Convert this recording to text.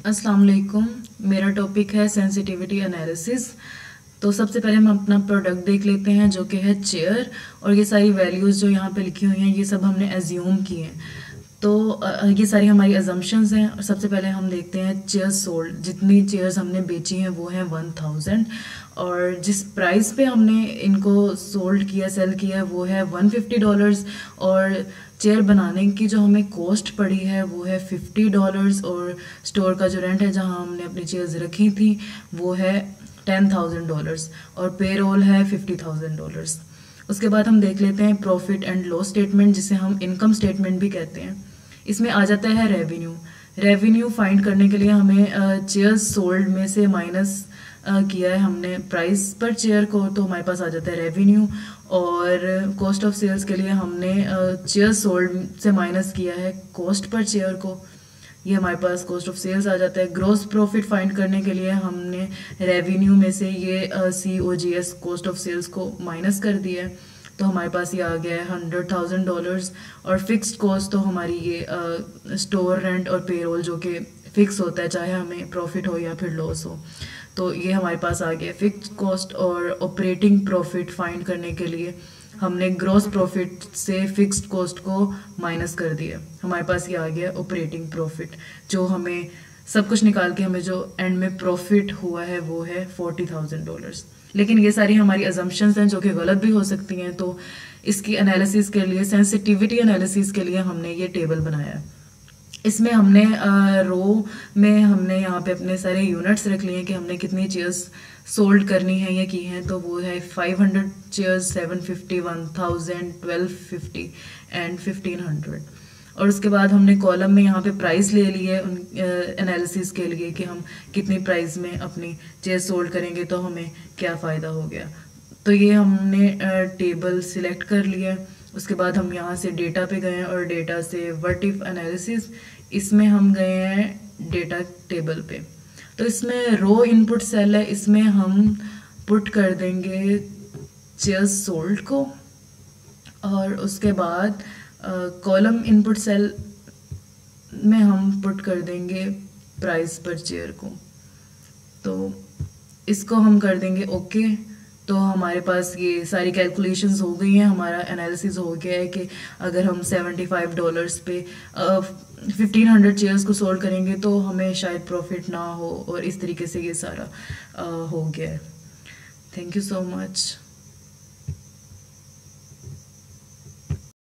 अस्सलाम वालेकुम। मेरा टॉपिक है सेंसिटिविटी एनालिसिस। तो सबसे पहले हम अपना प्रोडक्ट देख लेते हैं जो कि है चेयर, और ये सारी वैल्यूज़ जो यहाँ पे लिखी हुई हैं ये सब हमने एज्यूम की हैं। तो ये सारी हमारी अजम्पशंस हैं। और सबसे पहले हम देखते हैं चेयर्स सोल्ड। जितनी चेयर्स हमने बेची हैं वो हैं 1000, और जिस प्राइस पे हमने इनको सोल्ड किया, सेल किया, वो है $150। और चेयर बनाने की जो हमें कॉस्ट पड़ी है वो है $50। और स्टोर का जो रेंट है जहाँ हमने अपनी चेयर्स रखी थी वो है $10,000, और पे रोल है $50,000। उसके बाद हम देख लेते हैं प्रॉफिट एंड लॉस स्टेटमेंट, जिसे हम इनकम स्टेटमेंट भी कहते हैं। इसमें आ जाता है रेवेन्यू फाइंड करने के लिए हमें चेयर्स सोल्ड में से माइनस किया है हमने प्राइस पर चेयर को, तो हमारे पास आ जाता है रेवेन्यू। और कॉस्ट ऑफ सेल्स के लिए हमने चेयर सोल्ड से माइनस किया है कॉस्ट पर चेयर को, ये हमारे पास कॉस्ट ऑफ सेल्स आ जाता है। ग्रॉस प्रॉफिट फाइंड करने के लिए हमने रेवेन्यू में से ये COGS कॉस्ट ऑफ सेल्स को माइनस कर दिया है, तो हमारे पास ये आ गया है $100,000। और फिक्स्ड कॉस्ट तो हमारी ये स्टोर रेंट और पेरोल जो कि फिक्स होता है चाहे हमें प्रॉफिट हो या फिर लॉस हो, तो ये हमारे पास आ गया फिक्स्ड कॉस्ट। और ऑपरेटिंग प्रॉफिट फाइंड करने के लिए हमने ग्रॉस प्रॉफिट से फिक्स्ड कॉस्ट को माइनस कर दिया, हमारे पास ये आ गया ऑपरेटिंग प्रॉफिट। जो हमें सब कुछ निकाल के हमें जो एंड में प्रॉफिट हुआ है वो है $40,000। लेकिन ये सारी हमारी अजम्पशंस हैं जो कि गलत भी हो सकती हैं, तो इसकी एनालिसिस के लिए, सेंसिटिविटी एनालिसिस के लिए हमने ये टेबल बनाया है। इसमें हमने रो में हमने यहाँ पे अपने सारे यूनिट्स रख लिए हैं कि हमने कितनी चेयर्स सोल्ड करनी है या की हैं, तो वो है 500 चेयर्स, 750, 1000, 1250 एंड 1500। और उसके बाद हमने कॉलम में यहाँ पे प्राइस ले ली है एनालिसिस के लिए कि हम कितनी प्राइस में अपनी चेयर सोल्ड करेंगे तो हमें क्या फ़ायदा हो गया। तो ये हमने टेबल सिलेक्ट कर लिया है। उसके बाद हम यहाँ से डेटा पे गए हैं, और डेटा से व्हाट इफ एनालिसिस, इसमें हम गए हैं डेटा टेबल पे। तो इसमें रो इनपुट सेल है, इसमें हम पुट कर देंगे चेयर्स सोल्ड को, और उसके बाद कॉलम इनपुट सेल में हम पुट कर देंगे प्राइस पर चेयर को। तो इसको हम कर देंगे ओके। तो हमारे पास ये सारी कैलकुलेशंस हो गई हैं, हमारा एनालिसिस हो गया है कि अगर हम $75 पे 1500 चेयर्स को सोल्ड करेंगे तो हमें शायद प्रॉफिट ना हो, और इस तरीके से ये सारा हो गया है। Thank you so much.